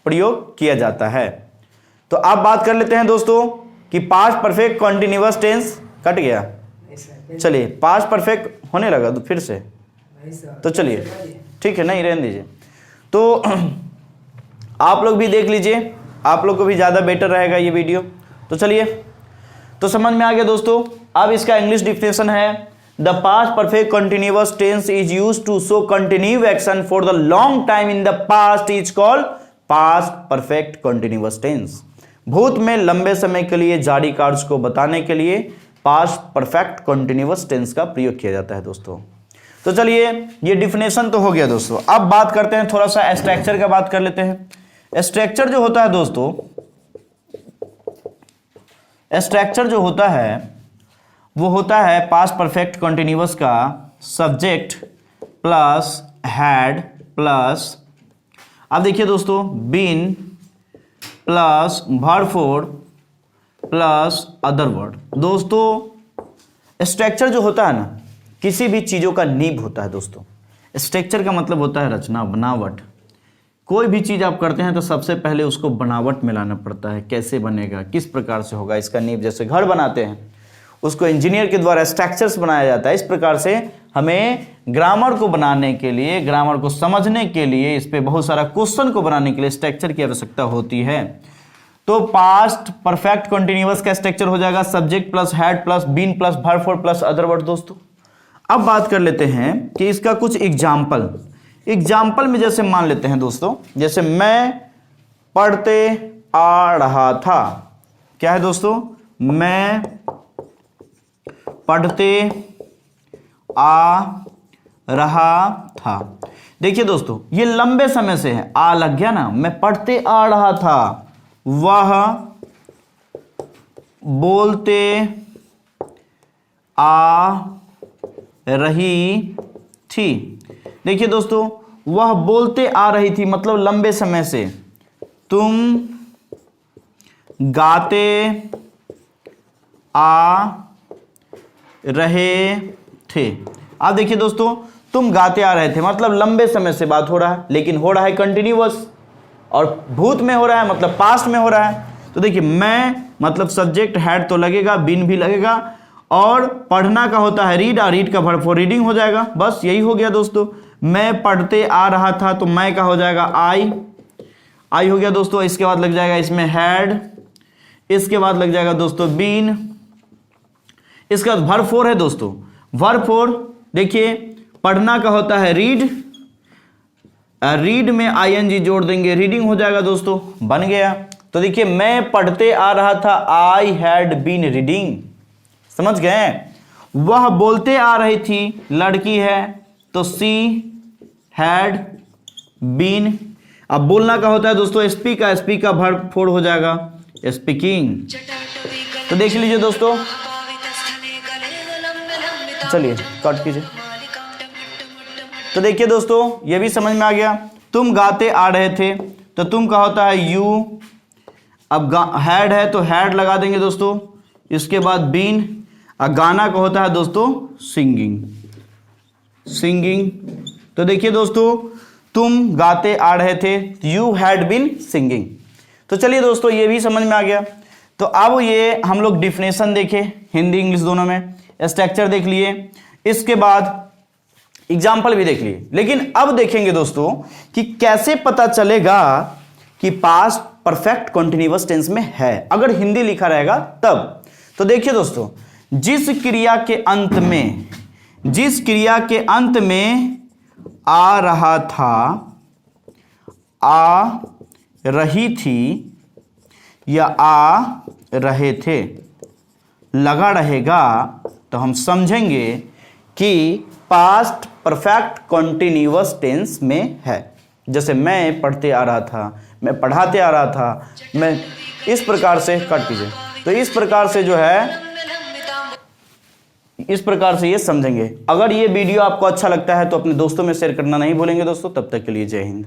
प्रयोग किया जाता है। तो आप बात कर लेते हैं दोस्तों कि past perfect continuous tense cut गया, चलिए पास्ट परफेक्ट होने लगा तो फिर से, तो चलिए ठीक है, नहीं रहने दीजिए। तो आप लोग भी देख लीजिए, आप लोग को भी ज़्यादा बेटर रहेगा ये वीडियो। तो चलिए, तो समझ में आ गया दोस्तों। अब इसका इंग्लिश डिफिनेशन है, the past perfect continuous tense is used to show continue action for the long time in the past is called past perfect continuous tense. भूत में लंबे समय के लिए जारी कार्य को बताने के लिए पास्ट परफेक्ट कंटिन्यूअस टेंस का प्रयोग किया जाता है दोस्तों। तो चलिए, ये डिफिनेशन तो हो गया दोस्तों। अब बात करते हैं थोड़ा सा स्ट्रक्चर का, बात कर लेते हैं। स्ट्रक्चर जो होता है दोस्तों, स्ट्रक्चर जो होता है वो होता है पास्ट परफेक्ट कंटिन्यूअस का सब्जेक्ट प्लस हैड प्लस, अब देखिए दोस्तों, been plus verb four plus other word. दोस्तों स्ट्रक्चर जो होता है ना, किसी भी चीज़ों का नींव होता है दोस्तों। स्ट्रक्चर का मतलब होता है रचना, बनावट। कोई भी चीज़ आप करते हैं तो सबसे पहले उसको बनावट में लाना पड़ता है, कैसे बनेगा, किस प्रकार से होगा, इसका नींव। जैसे घर बनाते हैं, उसको इंजीनियर के द्वारा स्ट्रक्चर्स बनाया जाता है। इस प्रकार से हमें ग्रामर को बनाने के लिए, ग्रामर को समझने के लिए, इस पे बहुत सारा क्वेश्चन को बनाने के लिए स्ट्रक्चर की आवश्यकता होती है। तो पास्ट परफेक्ट कंटिन्यूअस का स्ट्रक्चर हो जाएगा subject plus had plus been plus verb four plus other word दोस्तों। अब बात कर लेते हैं कि इसका कुछ एग्जाम्पल में, जैसे मान लेते हैं दोस्तों, जैसे मैं पढ़ते आ रहा था। क्या है दोस्तों? मैं पढ़ते आ रहा था। देखिए दोस्तों, ये लंबे समय से है, आ लग गया ना, मैं पढ़ते आ रहा था, वह बोलते आ रही थी। देखिए दोस्तों, वह बोलते आ रही थी मतलब लंबे समय से। तुम गाते आ रहे थे। अब देखिए दोस्तों, तुम गाते आ रहे थे मतलब लंबे समय से बात हो रहा है, लेकिन हो रहा है कंटिन्यूअस, और भूत में हो रहा है मतलब पास्ट में हो रहा है। तो देखिए, मैं मतलब सब्जेक्ट हैड तो लगेगा, बीन भी लगेगा, और पढ़ना का होता है रीड, और रीड का वर्ब फॉर रीडिंग हो जाएगा। बस यही हो गया दोस्तों। मैं पढ़ते आ रहा था, तो मैं का हो जाएगा आई हो गया दोस्तों। इसके बाद लग जाएगा इसमें हैड, इसके बाद लग जाएगा दोस्तों बीन, इसके बाद वर्ब फोर है दोस्तों। वर्ब फोर देखिए, पढ़ना का होता है रीड, रीड में आईएनजी जोड़ देंगे, रीडिंग हो जाएगा दोस्तों, बन गया। तो देखिए, मैं पढ़ते आ रहा था, आई हैड बीन रीडिंग, समझ गए। वह बोलते आ रही थी, लड़की है, तो सी हैड बीन। अब बोलना का होता है दोस्तों स्पीक का वर्ब फोर हो जाएगा स्पीकिंग। तो देख लीजिए दोस्तों, चलिए कट कीजिए। तो देखिए दोस्तों, ये भी समझ में आ गया। तुम गाते आ रहे थे, तो तुम का होता है यू, अब हैड है तो हैड लगा देंगे दोस्तों, इसके बाद बीन, और गाना का होता है दोस्तों सिंगिंग। तो देखिए दोस्तों, तुम गाते आ रहे थे, यू हैड बीन सिंगिंग। तो चलिए दोस्तों, ये भी समझ में आ गया। तो अब ये हम लोग डिफिनेशन देखे, हिंदी इंग्लिश दोनों में, स्ट्रक्चर देख लिए, इसके बाद एग्जाम्पल भी देख लिए। लेकिन अब देखेंगे दोस्तों कि कैसे पता चलेगा कि पास्ट परफेक्ट कंटिन्यूअस टेंस में है, अगर हिंदी लिखा रहेगा तब। तो देखिए दोस्तों, जिस क्रिया के अंत में आ रहा था, आ रही थी, या आ रहे थे लगा रहेगा, तो हम समझेंगे कि पास्ट परफेक्ट कंटिन्यूअस टेंस में है। जैसे मैं पढ़ते आ रहा था, मैं पढ़ाते आ रहा था, मैं, इस प्रकार से कट कीजिए। तो इस प्रकार से जो है, इस प्रकार से ये समझेंगे। अगर ये वीडियो आपको अच्छा लगता है तो अपने दोस्तों में शेयर करना नहीं भूलेंगे दोस्तों। तब तक के लिए जय हिंद।